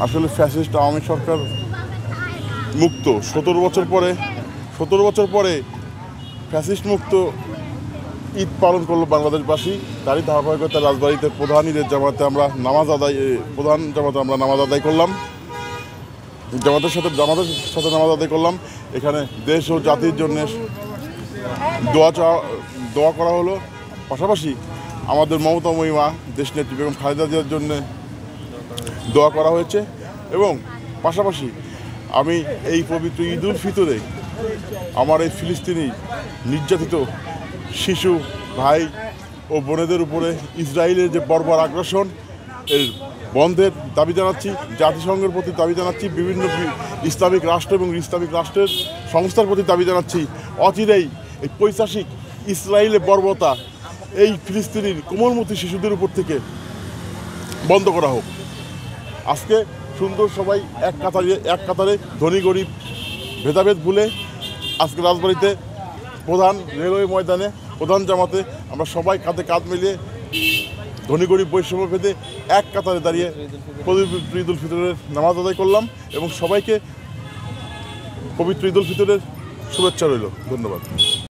আসলে ফ্যাসিস্ট আওয়ামী সরকার মুক্ত 17 বছর পরে ফ্যাসিস্ট মুক্ত ঈদ পালন করলো বাংলাদেশবাসী। তারই ধারাবাহিকতা রাজবাড়িতে প্রধান ঈদের জামাতে আমরা নামাজ আদায় করলাম। জামাতের সাথে নামাজ আদায় করলাম। এখানে দেশ ও জাতির জন্য দোয়া করা হলো। পাশাপাশি আমাদের মমতাময়ী মা দেশনেত্রী বেগম খালেদা জিয়ার জন্য দোয়া করা হয়েছে। এবং পাশাপাশি আমি এই পবিত্র ঈদ উল ফিতরে আমার এই ফিলিস্তিনি নির্যাতিত শিশু ভাই ও বোনেদের উপরে ইসরায়েলের যে বর্বর আগ্রাসন এর বন্ধের দাবি জানাচ্ছি, জাতিসংঘের প্রতি দাবি জানাচ্ছি, বিভিন্ন ইসলামিক রাষ্ট্র এবং ইসলামিক রাষ্ট্রের সংস্থার প্রতি দাবি জানাচ্ছি। অচিরেই এই পৈশাচিক ইসরায়েলের বর্বরতা এই ফিলিস্তিনির কোমলমতি শিশুদের উপর থেকে বন্ধ করা হোক। আজকে সুন্দর সবাই এক কাতারে ধনী গরিব ভেদাভেদ ভুলে আজকে রাজবাড়িতে প্রধান রেলওয়ে ময়দানে প্রধান জামাতে আমরা সবাই কাঁধে কাঁধ মিলিয়ে ধনী গরিব বৈষম্য ভেদে এক কাতারে দাঁড়িয়ে পবিত্র ঈদ উল ফিতরের নামাজ আদায় করলাম এবং সবাইকে পবিত্র ঈদ উল ফিতরের শুভেচ্ছা রইল। ধন্যবাদ।